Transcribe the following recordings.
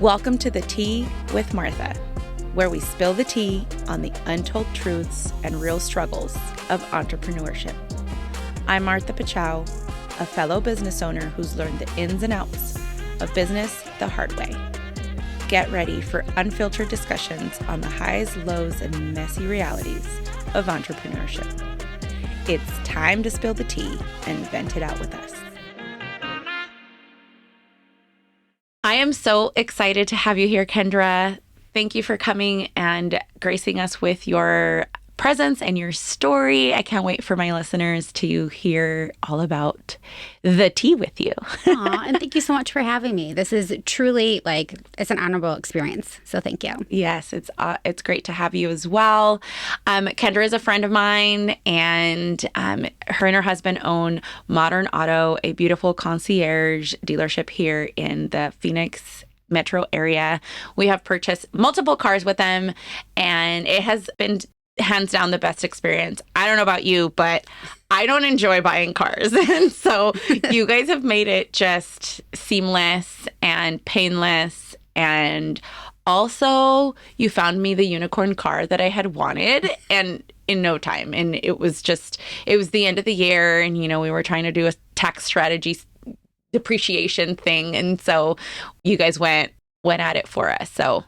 Welcome to The Tea with Martha, where we spill the tea on the untold truths and real struggles of entrepreneurship. I'm Martha Pachow, a fellow business owner who's learned the ins and outs of business the hard way. Get ready for unfiltered discussions on the highs, lows, and messy realities of entrepreneurship. It's time to spill the tea and vent it out with us. I am so excited to have you here, Kendra. Thank you for coming and gracing us with your presence and your story. I can't wait for my listeners to hear all about the tea with you. Aw, and thank you so much for having me. This is truly it's an honorable experience. So thank you. Yes, it's great to have you as well. Kendra is a friend of mine, and her and her husband own Modern Auto, a beautiful concierge dealership here in the Phoenix metro area. We have purchased multiple cars with them, and it has been hands down the best experience. I don't know about you, but I don't enjoy buying cars. And so you guys have made it just seamless and painless. And also you found me the unicorn car that I had wanted and in no time. And it was the end of the year, and we were trying to do a tax strategy depreciation thing. And so you guys went at it for us. So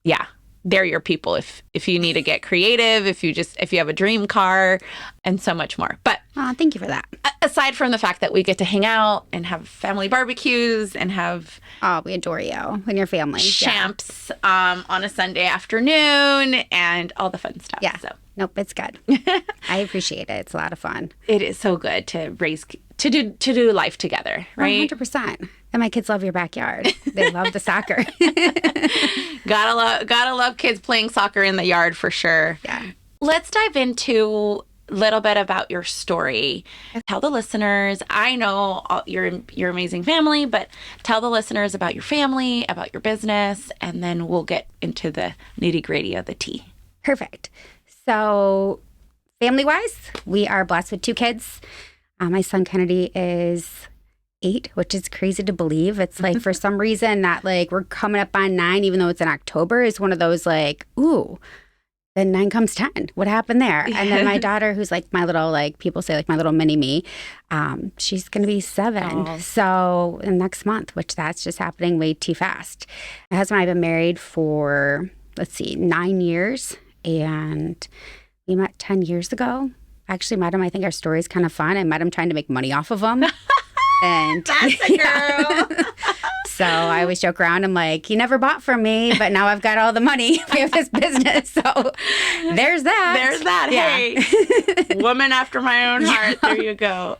yeah. They're your people if you need to get creative, if you have a dream car, and so much more. But thank you for that. Aside from the fact that we get to hang out and have family barbecues and have we adore you and your family. Champs on a Sunday afternoon and all the fun stuff. Yeah. So. Nope, it's good. I appreciate it. It's a lot of fun. It is so good to do life together, right? 100%. And my kids love your backyard. They love the soccer. Gotta love kids playing soccer in the yard for sure. Yeah. Let's dive into a little bit about your story. Tell the listeners, I know your amazing family, but tell the listeners about your family, about your business, and then we'll get into the nitty-gritty of the tea. Perfect. So family-wise, we are blessed with 2 kids. My son Kennedy is 8, which is crazy to believe. It's like for some reason that we're coming up on 9, even though it's in October, is one of those ooh, then 9 comes 10. What happened there? And then my daughter, who's my little, people say my little mini me, she's going to be 7. Oh. So next month, which that's just happening way too fast. My husband and I have been married for, 9 years. And we met 10 years ago. I actually met him. I think our story is kind of fun. I met him trying to make money off of him. And that's a girl. So I always joke around. I'm like, he never bought from me, but now I've got all the money. We have this business. So there's that. Yeah. Hey, woman after my own heart. There you go.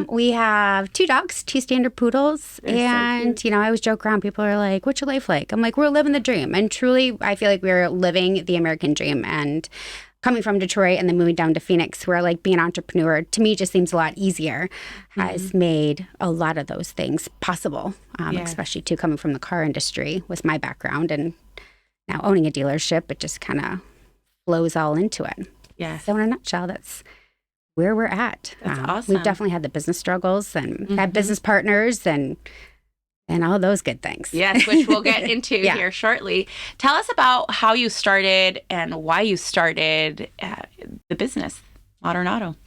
We have 2 dogs, 2 standard poodles. They're so I always joke around. People are like, what's your life like? I'm like, we're living the dream. And truly, I feel like we're living the American dream. And coming from Detroit and then moving down to Phoenix, where being an entrepreneur, to me, just seems a lot easier, has made a lot of those things possible, especially too coming from the car industry with my background and now owning a dealership. It just kind of flows all into it. Yes. So in a nutshell, that's where we're at. That's awesome. We've definitely had the business struggles and had business partners and all those good things. Yes, which we'll get into here shortly. Tell us about how you started and why you started the business, Modern Auto.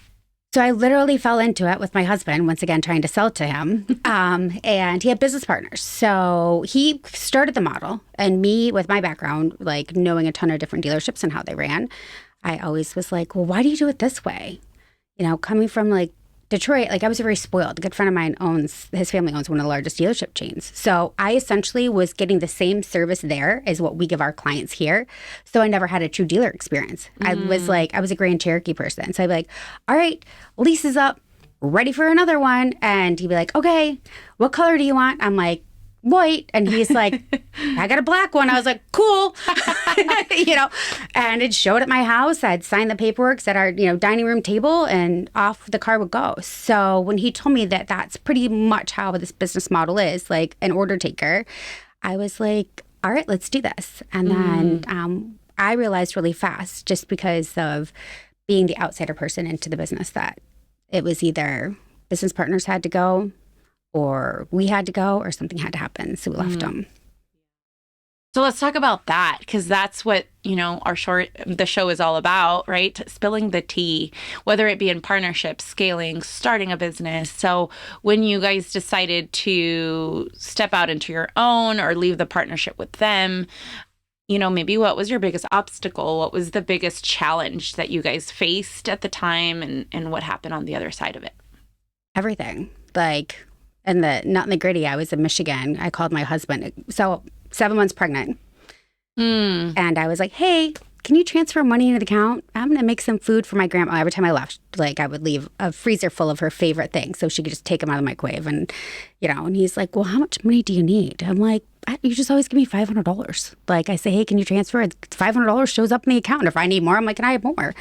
So I literally fell into it with my husband, once again, trying to sell to him. And he had business partners. So he started the model. And me, with my background, knowing a ton of different dealerships and how they ran, I always was like, well, why do you do it this way? Coming from Detroit, I was very spoiled. A good friend of mine his family owns one of the largest dealership chains. So I essentially was getting the same service there as what we give our clients here. So I never had a true dealer experience. I was a Grand Cherokee person. So I'd be like, all right, lease is up, ready for another one. And he'd be like, okay, what color do you want? I'm like, white. And he's like, I got a black one. I was like, cool. And it showed at my house. I'd sign the paperwork at our, dining room table, and off the car would go. So when he told me that that's pretty much how this business model is, an order taker, I was like, all right, let's do this. And then I realized really fast, just because of being the outsider person into the business, that it was either business partners had to go, or we had to go, or something had to happen. So we left them. So let's talk about that, because that's what, the show is all about, right? Spilling the tea, whether it be in partnership, scaling, starting a business. So when you guys decided to step out into your own or leave the partnership with them, maybe what was your biggest obstacle? What was the biggest challenge that you guys faced at the time, and what happened on the other side of it? Everything. Like, not in the gritty, I was in Michigan. I called my husband. So 7 months pregnant. And I was like, hey, can you transfer money into the account? I'm going to make some food for my grandma. Every time I left, like, I would leave a freezer full of her favorite things so she could just take them out of the microwave. And, and he's like, well, how much money do you need? I'm like, you just always give me $500. Like, I say, hey, can you transfer? $500 shows up in the account. If I need more, I'm like, can I have more?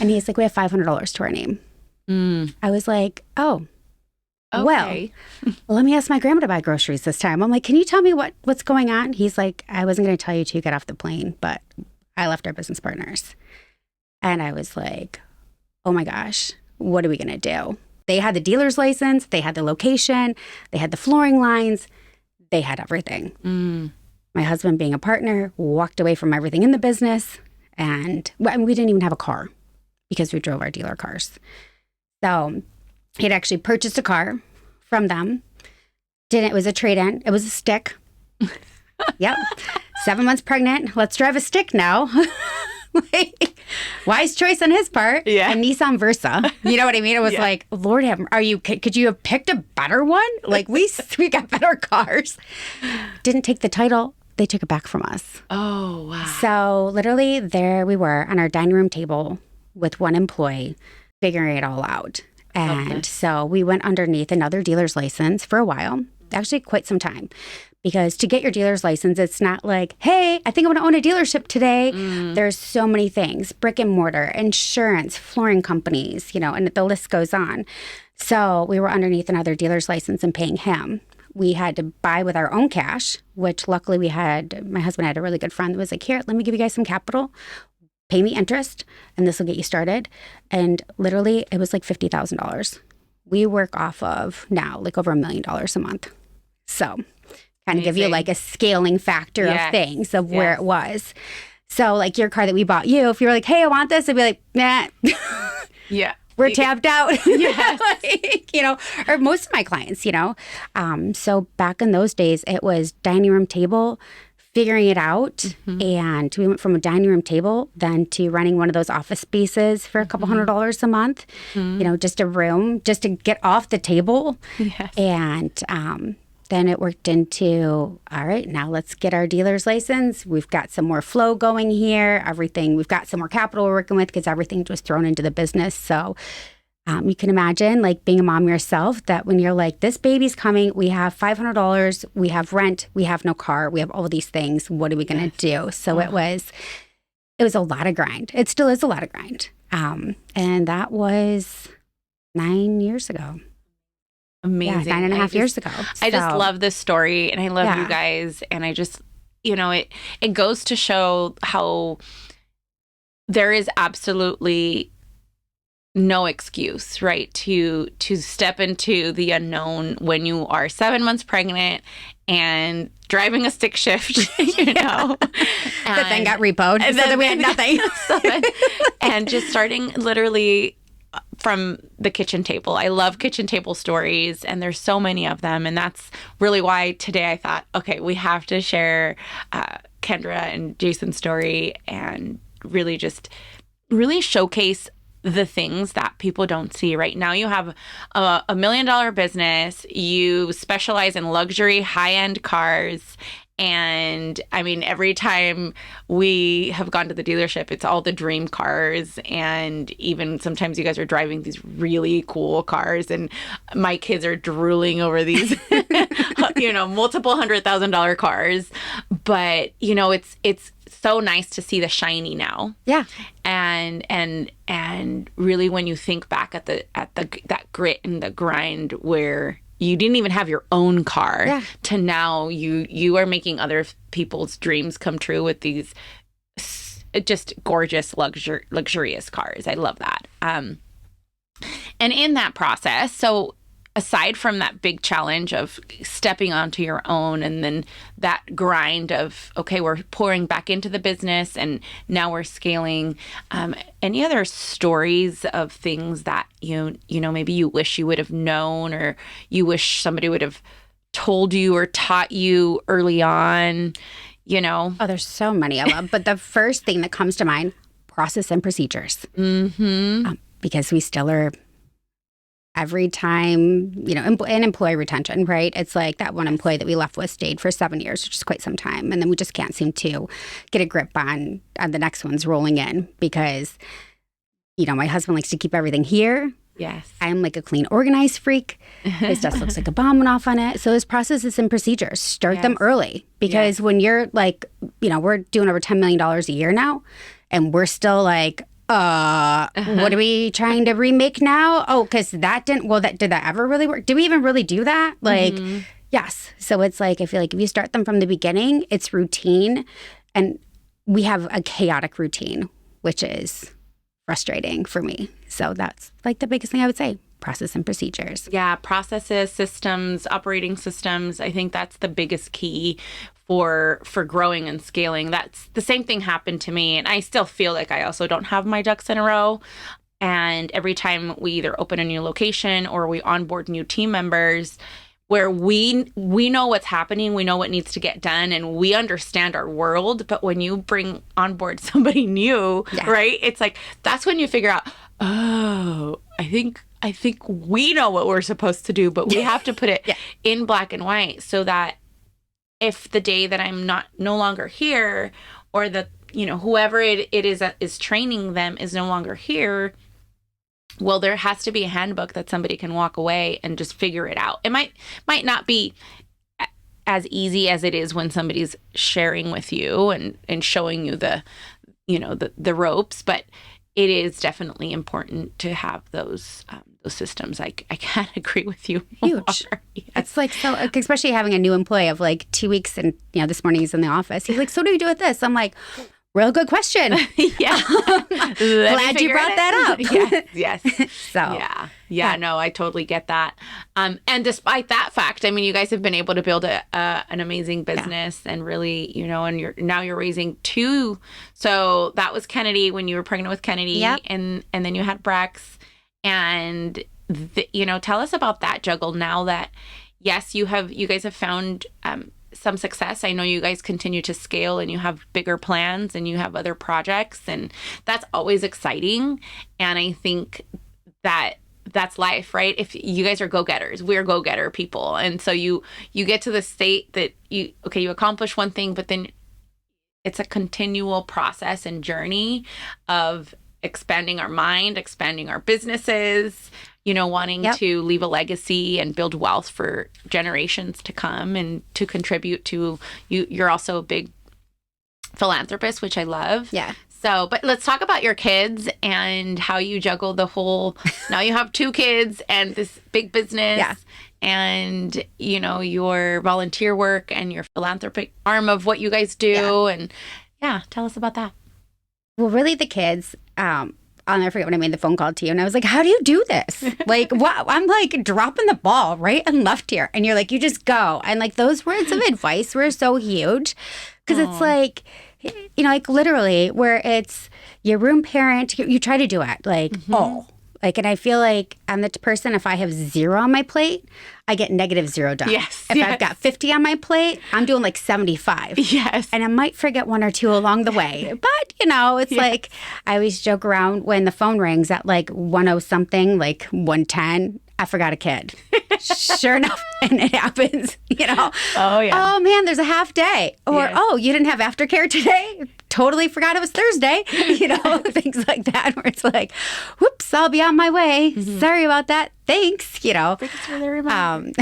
And he's like, we have $500 to our name. I was like, oh. Okay. Well, let me ask my grandma to buy groceries this time. I'm like, can you tell me what's going on? He's like, I wasn't going to tell you till you get off the plane, but I left our business partners. And I was like, oh my gosh, what are we going to do? They had the dealer's license. They had the location. They had the flooring lines. They had everything. My husband, being a partner, walked away from everything in the business. And we didn't even have a car because we drove our dealer cars. So he'd actually purchased a car from them. It was a trade-in. It was a stick. Yep. 7 months pregnant. Let's drive a stick now. Like, wise choice on his part. Yeah. A Nissan Versa. You know what I mean? It was like, Lord have, could you have picked a better one? Like, we got better cars. Didn't take the title. They took it back from us. Oh, wow. So literally there we were on our dining room table with one employee figuring it all out. And so we went underneath another dealer's license for a while, actually quite some time, because to get your dealer's license, it's not like, hey, I think I'm going to own a dealership today. There's so many things, brick and mortar, insurance, flooring companies, and the list goes on. So we were underneath another dealer's license and paying him. We had to buy with our own cash, which luckily my husband had a really good friend that was like, here, let me give you guys some capital. Pay me interest, and this will get you started. And literally, it was like $50,000. We work off of now like over $1 million a month. So kind of give you like a scaling factor of things of where it was. So like your car that we bought you, if you were like, hey, I want this, I'd be like, nah. Yeah. We're tapped out. Yes. Like, or most of my clients, So back in those days, it was dining room table, figuring it out. And we went from a dining room table then to running one of those office spaces for a couple $100 a month, just a room just to get off the table. Yes. And then it worked into, all right, now let's get our dealer's license. We've got some more flow going here, everything. We've got some more capital we're working with because everything was thrown into the business. So you can imagine, like, being a mom yourself, that when you're like, this baby's coming, we have $500, we have rent, we have no car, we have all these things. What are we going to do? So it was a lot of grind. It still is a lot of grind. And that was 9 years ago. Amazing. Yeah, 9.5 years ago. I just love this story, and I love you guys. And I just, it goes to show how there is absolutely no excuse, right, to step into the unknown when you are 7 months pregnant and driving a stick shift, That then got repoed, so that we had nothing. And just starting literally from the kitchen table. I love kitchen table stories, and there's so many of them. And that's really why today I thought, okay, we have to share Kendra and Jason's story and really showcase the things that people don't see. Right now you have a $1 million business. You specialize in luxury high-end cars. And I mean, every time we have gone to the dealership, it's all the dream cars. And even sometimes you guys are driving these really cool cars, and my kids are drooling over these, multiple $100,000 cars. But, it's so nice to see the shiny now. Yeah. And really, when you think back at that grit and the grind where you didn't even have your own car to now you are making other people's dreams come true with these just gorgeous luxurious cars. I love that. And in that process, so aside from that big challenge of stepping onto your own and then that grind of, okay, we're pouring back into the business and now we're scaling, any other stories of things that, maybe you wish you would have known or you wish somebody would have told you or taught you early on, Oh, there's so many of them. But the first thing that comes to mind, process and procedures. Because we still are, every time, in employee retention, right? It's like that one employee that we left with stayed for 7 years, which is quite some time. And then we just can't seem to get a grip on the next ones rolling in because, my husband likes to keep everything here. Yes. I'm like a clean, organized freak. His desk looks like a bomb went off on it. So his processes and procedures, start them early. Because when you're like, we're doing over $10 million a year now, and we're still like, what are we trying to remake now? Oh, because that didn't, did that ever really work? Did we even really do that? Like, yes. So it's like, I feel like if you start them from the beginning, it's routine. And we have a chaotic routine, which is frustrating for me. So that's like the biggest thing I would say, process and procedures. Yeah, processes, systems, operating systems. I think that's the biggest key for growing and scaling. That's the same thing happened to me. And I still feel like I also don't have my ducks in a row. And every time we either open a new location or we onboard new team members, where we know what's happening, we know what needs to get done, and we understand our world. But when you bring on board somebody new, right, it's like that's when you figure out, oh, I think we know what we're supposed to do, but we have to put it in black and white so that if the day that I'm no longer here, or the whoever it is that is training them is no longer here, well, there has to be a handbook that somebody can walk away and just figure it out. It might not be as easy as it is when somebody's sharing with you and showing you the ropes, but it is definitely important to have those systems. I can't agree with you more. Huge. Yes. It's like, so, especially having a new employee of like 2 weeks, and this morning he's in the office. He's like, so what do you do with this? I'm like, real good question. Yeah. Glad you brought that up. Yes. So Yeah, no, I totally get that. And despite that fact, I mean, you guys have been able to build an amazing business and really, and you're raising two. So that was Kennedy when you were pregnant with Kennedy, and then you had Brex, and tell us about that juggle now that, yes, you guys have found some success. I know you guys continue to scale and you have bigger plans and you have other projects, and that's always exciting. And I think that that's life, right? If you guys are go-getters, we're go-getter people. And so you get to the state that you accomplish one thing, but then it's a continual process and journey of expanding our mind, expanding our businesses, wanting to leave a legacy and build wealth for generations to come and to contribute to you. You're also a big philanthropist, which I love. Yeah. So, but let's talk about your kids and how you juggle the whole, now you have 2 kids and this big business and, your volunteer work and your philanthropic arm of what you guys do. And tell us about that. Well, really the kids, I'll never forget when I made the phone call to you and I was like, how do you do this? Like, what? I'm like dropping the ball right and left here. And you're like, you just go. And like those words of advice were so huge because it's like, like literally where it's your room parent, you try to do it like, and I feel like I'm the person, if I have 0 on my plate, I get -0 done. Yes. If I've got 50 on my plate, I'm doing like 75. Yes. And I might forget 1 or 2 along the way. But, it's like, I always joke around when the phone rings at like 10 something, like 1:10, I forgot a kid. Sure enough, and it happens, Oh, yeah. Oh, man, there's a half day. Or, oh, you didn't have aftercare today? Totally forgot it was Thursday. Things like that where it's like, whoops, I'll be on my way. Sorry about that. Thanks, Thanks for the reminder.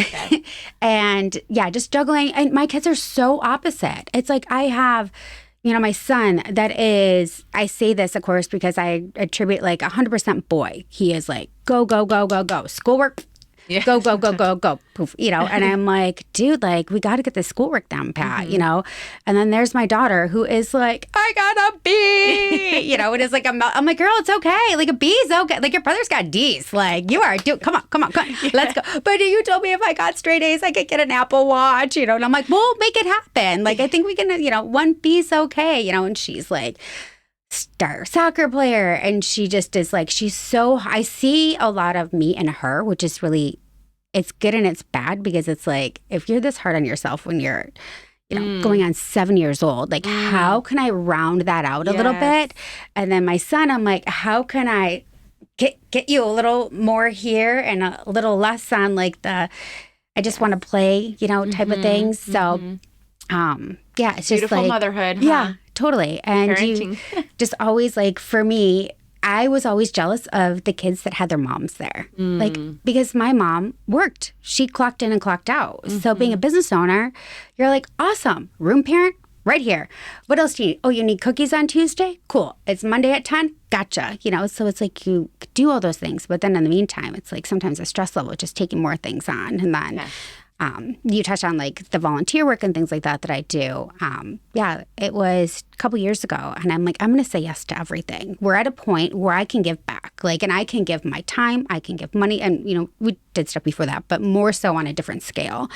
And just juggling. And my kids are so opposite. It's like I have, my son that is, I say this, of course, because I attribute like 100% boy. He is like, go, go, go, go, go. Schoolwork. Yeah. Go, go, go, go, go, poof, and I'm like, dude, like, we got to get this schoolwork down, Pat, And then there's my daughter who is like, I got a B. You know, it is like, I'm like, girl, it's okay. Like a B is okay. Like your brother's got D's. Like you are, come on. Let's go. But you told me if I got straight A's, I could get an Apple Watch, you know, and I'm like, we'll make it happen. Like, I think we can, you know, one B's okay, you know, and she's like, star soccer player. And she just is like, I see a lot of me in her, which is really, it's good and it's bad because it's like, if you're this hard on yourself when you're, you know, going on 7 years old, like how can I round that out a little bit? And then my son, I'm like, how can I get you a little more here and a little less on like the, I just want to play, you know, type of things. So, yeah, it's just beautiful like motherhood. Huh? Yeah, totally. And Parenting. you just always like, for me, I was always jealous of the kids that had their moms there. Like, because my mom worked. She clocked in and clocked out. So being a business owner, you're like, awesome. Room parent, right here. What else do you need? Oh, you need cookies on Tuesday? Cool. It's Monday at 10? Gotcha. You know, so it's like you do all those things. But then in the meantime, it's like sometimes a stress level, just taking more things on. And then you touched on like the volunteer work and things like that I do. Yeah, it was a couple years ago. And I'm like, I'm going to say yes to everything. We're at a point where I can give back. Like, and I can give my time, I can give money. And, you know, we did stuff before that, but more so on a different scale.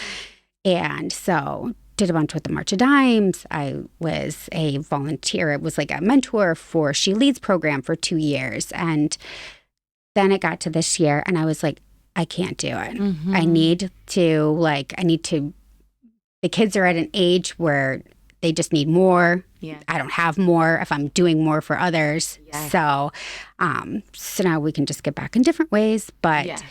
And so did a bunch with the March of Dimes. I was a volunteer. It was like a mentor for She Leads program for 2 years. And then it got to this year and I was like, I can't do it. I need to, the kids are at an age where they just need more. Yeah. I don't have more if I'm doing more for others. Yes. So now we can just get back in different ways. But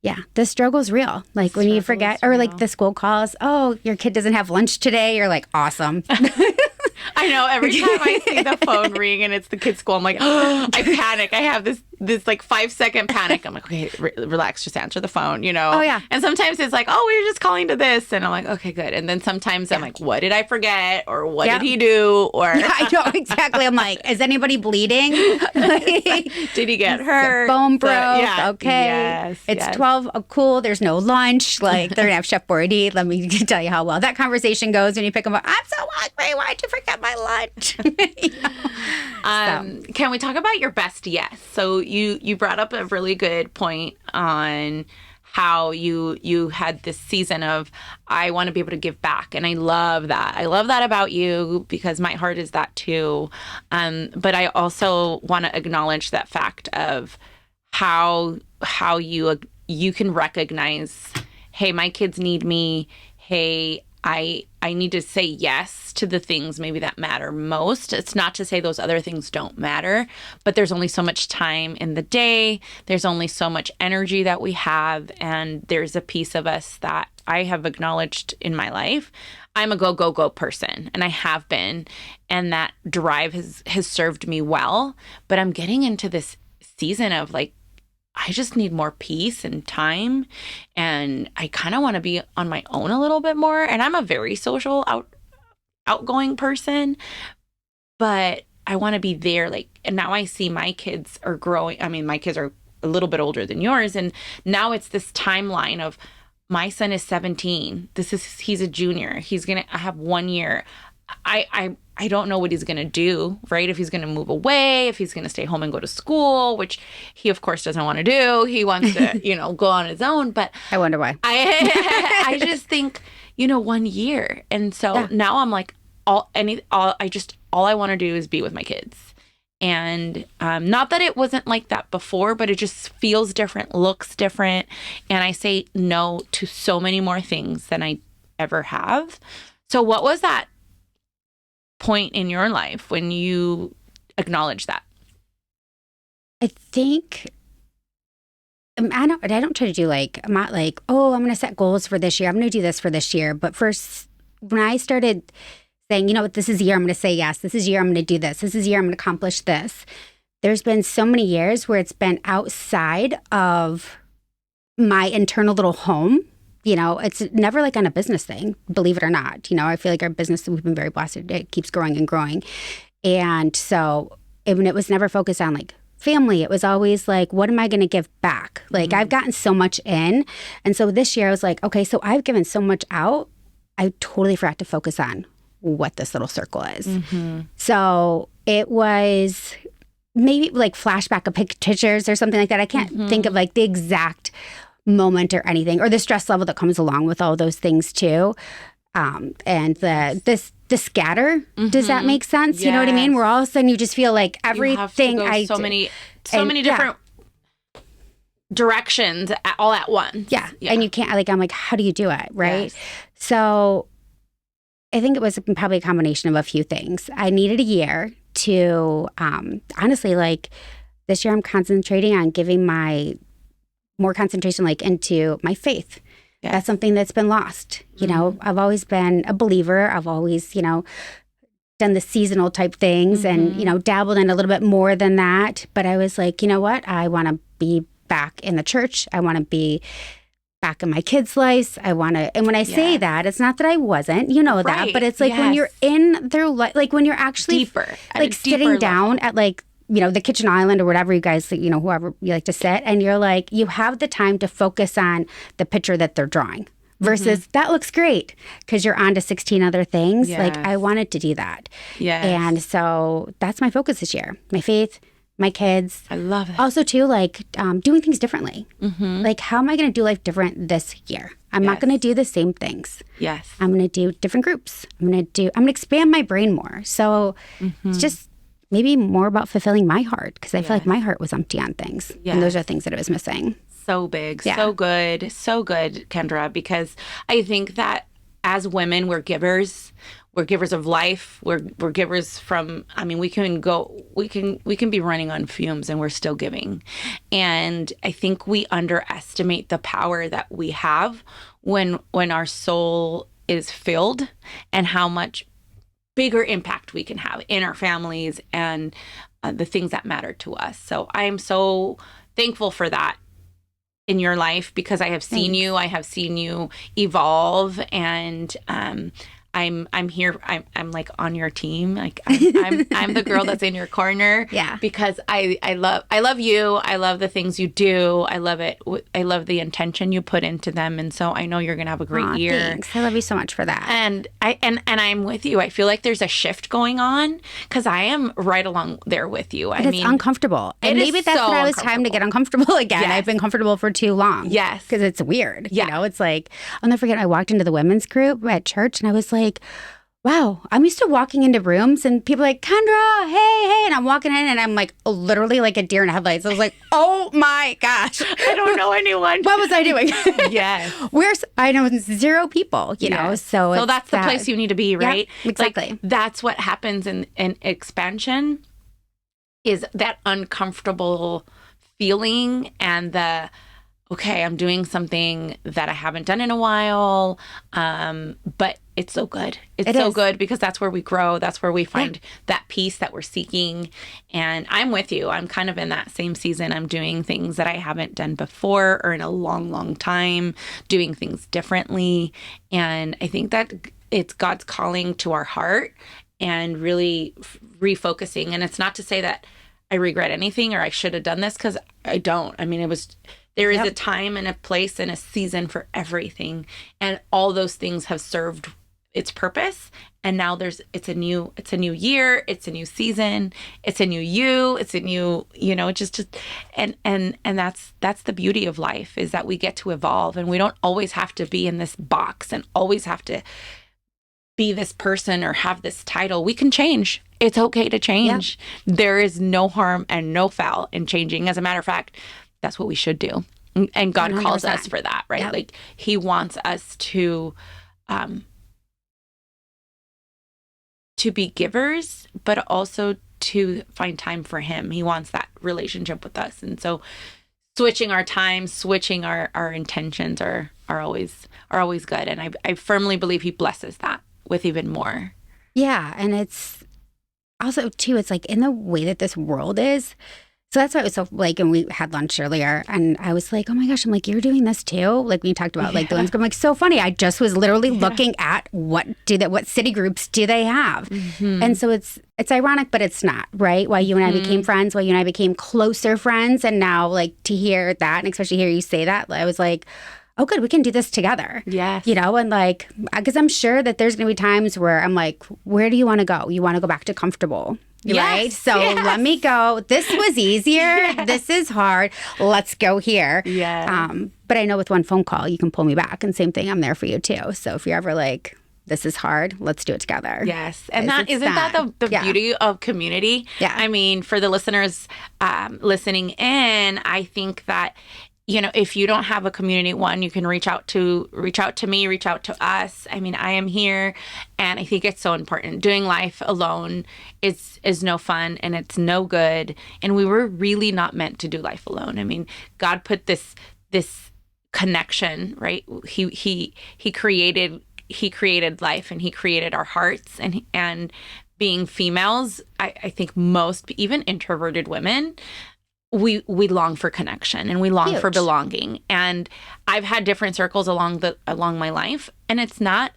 yeah, the struggle's real. Like when you forget, or like the school calls, oh, your kid doesn't have lunch today. You're like, awesome. I know. Every time I see the phone ring and it's the kid's school, I'm like, oh, I panic. I have this like 5-second panic. I'm like, okay, relax, just answer the phone, you know? Oh, yeah. And sometimes it's like, oh, we were just calling to this. And I'm like, okay, good. And then sometimes I'm like, what did I forget? Or what did he do? Or I know, exactly. I'm like, is anybody bleeding? Did he get hurt? Bone broke. Okay. It's 12. Oh, cool. There's no lunch. Like, they're going to have Chef Boyardee. Let me tell you how well that conversation goes when you pick them up. I'm so hungry. Why'd you forget my lunch? Can we talk about your best yes? So you brought up a really good point on how you had this season of, I want to be able to give back. And I love that. I love that about you because my heart is that too. But I also want to acknowledge that fact of how you can recognize, hey, my kids need me. Hey, I need to say yes to the things maybe that matter most. It's not to say those other things don't matter, but there's only so much time in the day. There's only so much energy that we have. And there's a piece of us that I have acknowledged in my life. I'm a go person, and I have been. And that drive has served me well. But I'm getting into this season of like, I just need more peace and time. And I kind of want to be on my own a little bit more. And I'm a very social, outgoing person, but I want to be there. Like, and now I see my kids are growing. I mean, my kids are a little bit older than yours. And now it's this timeline of my son is 17. He's a junior. He's going to have 1 year. I don't know what he's going to do, right? If he's going to move away, if he's going to stay home and go to school, which he, of course, doesn't want to do. He wants to, go on his own. But I wonder why. I just think, 1 year. And so now I'm like, all I want to do is be with my kids. And not that it wasn't like that before, but it just feels different, looks different. And I say no to so many more things than I ever have. So what was that point in your life when you acknowledge that? I think I don't try to do like, I'm not like, oh, I'm going to set goals for this year. I'm going to do this for this year. But first, when I started saying, this is the year I'm going to say yes. This is the year I'm going to do this. This is the year I'm going to accomplish this. There's been so many years where it's been outside of my internal little home. It's never like on a business thing, believe it or not. I feel like our business, we've been very blessed. It keeps growing and growing. And so it was never focused on like family. It was always like, what am I going to give back? Like I've gotten so much in. And so this year I was like, okay, so I've given so much out. I totally forgot to focus on what this little circle is. So it was maybe like flashback of pictures or something like that. I can't think of like the exact moment or anything, or the stress level that comes along with all those things too. And the scatter, does that make sense? Yes. You know what I mean? Where all of a sudden you just feel like everything you have to go so many different directions all at once. Yeah. And you can't, like, I'm like, how do you do it? Right. Yes. So I think it was probably a combination of a few things. I needed a year to, honestly, like this year I'm concentrating on giving more concentration like into my faith. Yes. That's something that's been lost. You know, I've always been a believer. I've always, you know, done the seasonal type things and, you know, dabbled in a little bit more than that. But I was like, you know what? I want to be back in the church. I want to be back in my kids' lives. I want to, and when I say that, it's not that I wasn't, you know that, but it's like when you're in their life, like when you're actually deeper, like sitting down at like, you know, the kitchen island or whatever you guys, you know, whoever you like to sit, and you're like, you have the time to focus on the picture that they're drawing versus that looks great because you're on to 16 other things. Yes. Like I wanted to do that. Yes. And so that's my focus this year. My faith, my kids. I love it. Also, too, like doing things differently. Like, how am I going to do life different this year? I'm not going to do the same things. Yes. I'm going to do different groups. I'm going to expand my brain more. So it's just maybe more about fulfilling my heart because I feel like my heart was empty on things. And those are things that it was missing. So big. So good, Kendra, because I think that as women, we're givers. We're givers of life. We're givers from, I mean, we can be running on fumes and we're still giving. And I think we underestimate the power that we have when our soul is filled and how much bigger impact we can have in our families and the things that matter to us. So I am so thankful for that in your life because I have seen you. I have seen you evolve, and I'm here. I'm like on your team. Like I'm the girl that's in your corner. Yeah. Because I love you. I love the things you do. I love it. I love the intention you put into them. And so I know you're gonna have a great year. Thanks. I love you so much for that. And I'm with you. I feel like there's a shift going on because I am right along there with you. But it's uncomfortable. And maybe that's now it's time to get uncomfortable again. Yes. I've been comfortable for too long. Yes. Because it's weird. Yeah. You know, it's like, I'll never forget, I walked into the women's group at church and I was like, wow, I'm used to walking into rooms and people are like, Kendra, hey. And I'm walking in and I'm like literally like a deer in headlights. I was like, oh my gosh. I don't know anyone. What was I doing? Yes. I know zero people, you know, so that's the place you need to be, right? Yep, exactly. Like, that's what happens in expansion is that uncomfortable feeling and okay, I'm doing something that I haven't done in a while, but it's so good. It's so good because that's where we grow. That's where we find that peace that we're seeking. And I'm with you. I'm kind of in that same season. I'm doing things that I haven't done before or in a long, long time, doing things differently. And I think that it's God's calling to our heart and really refocusing. And it's not to say that I regret anything or I should have done this because I don't. I mean, there is a time and a place and a season for everything. And all those things have served its purpose. And now it's a new year, it's a new season, it's a new you, it's a new, and that's the beauty of life is that we get to evolve and we don't always have to be in this box and always have to be this person or have this title. We can change. It's okay to change. Yep. There is no harm and no foul in changing. As a matter of fact, that's what we should do. And God 100%. Calls us for that, right? Yep. Like he wants us to be givers, but also to find time for him. He wants that relationship with us. And so switching our time, switching our intentions are always good. And I firmly believe he blesses that with even more. Yeah. And it's also too, it's like in the way that this world is. So that's why it was so like, and we had lunch earlier and I was like, oh my gosh, I'm like, you're doing this too? Like we talked about like the ones, I'm like, so funny. I just was literally looking at what city groups do they have? Mm-hmm. And so it's ironic, but it's not, right? Why you and I became friends, why you and I became closer friends. And now like to hear that and especially hear you say that, I was like, oh, good, we can do this together. Yes. You know, and like, because I'm sure that there's going to be times where I'm like, where do you want to go? You want to go back to comfortable. Right? Yes, So let me go. This was easier. Yes. This is hard. Let's go here. Yes. But I know with one phone call, you can pull me back. And same thing, I'm there for you too. So if you're ever like, this is isn't let's do it together. Yes. And isn't that the beauty of community? Yeah. I mean, for the listeners listening in, I think that, you know, if you don't have a community, one, you can reach out to me, reach out to us. I mean, I am here, and I think it's so important. Doing life alone is no fun, and it's no good. And we were really not meant to do life alone. I mean, God put this connection, right? He created life, and he created our hearts, and being females, I think most, even introverted women, we long for connection, and we long for belonging. And I've had different circles along my life, and it's not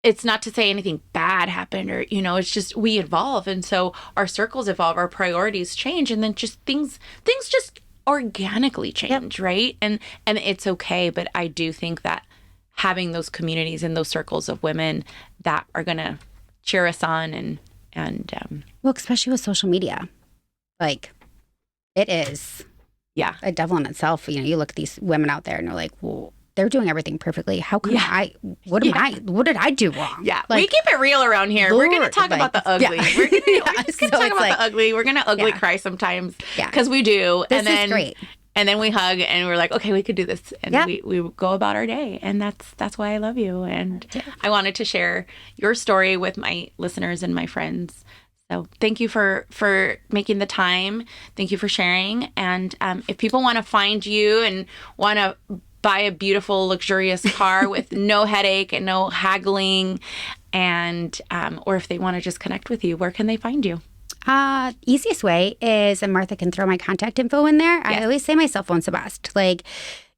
to say anything bad happened, or, you know, it's just we evolve, and so our circles evolve, our priorities change, and then just things just organically change. Yep. Right? And it's okay, but I do think that having those communities and those circles of women that are going to cheer us on and well, especially with social media, like, it is a devil in itself. You know, you look at these women out there and you're like, well, they're doing everything perfectly. How come what did I do wrong? Yeah. Like, we keep it real around here. We're going to talk about the ugly. Yeah. We're just going to talk about the ugly. We're going to ugly cry sometimes. Yeah. Because we do. This is great. And then we hug and we're like, okay, we could do this. And we go about our day. And that's why I love you. And I wanted to share your story with my listeners and my friends. So thank you for making the time. Thank you for sharing. And if people want to find you and want to buy a beautiful, luxurious car with no headache and no haggling, and or if they want to just connect with you, where can they find you? Easiest way is, and Martha can throw my contact info in there. Yes. I always say my cell phone's the best. Like,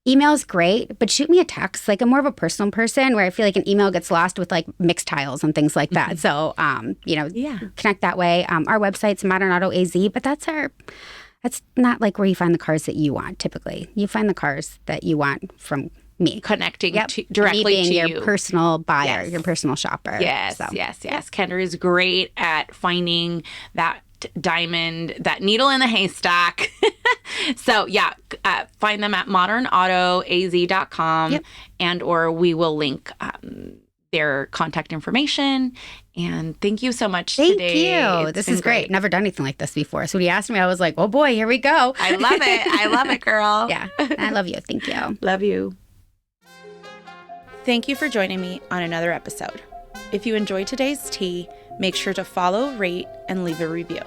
email's great, but shoot me a text. Like, I'm more of a personal person where I feel like an email gets lost with like mixed tiles and things like that. Mm-hmm. So, connect that way. Our website's Modern Auto AZ, but that's not like where you find the cars that you want. Typically, you find the cars that you want from me. Connecting directly to your personal buyer, your personal shopper. Yes, so. yes. Kendra is great at finding that diamond, that needle in the haystack. So find them at modernautoaz.com, and or we will link their contact information. And thank you so much today. Thank you. This is great. Never done anything like this before. So when you asked me, I was like, oh boy, here we go. I love it. I love it, girl. Yeah. I love you. Thank you. Love you. Thank you for joining me on another episode. If you enjoyed today's tea, make sure to follow, rate, and leave a review.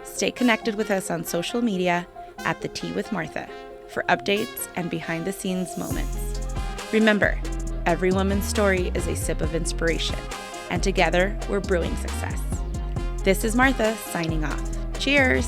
Stay connected with us on social media at The Tea with Martha for updates and behind-the-scenes moments. Remember, every woman's story is a sip of inspiration, and together we're brewing success. This is Martha signing off. Cheers!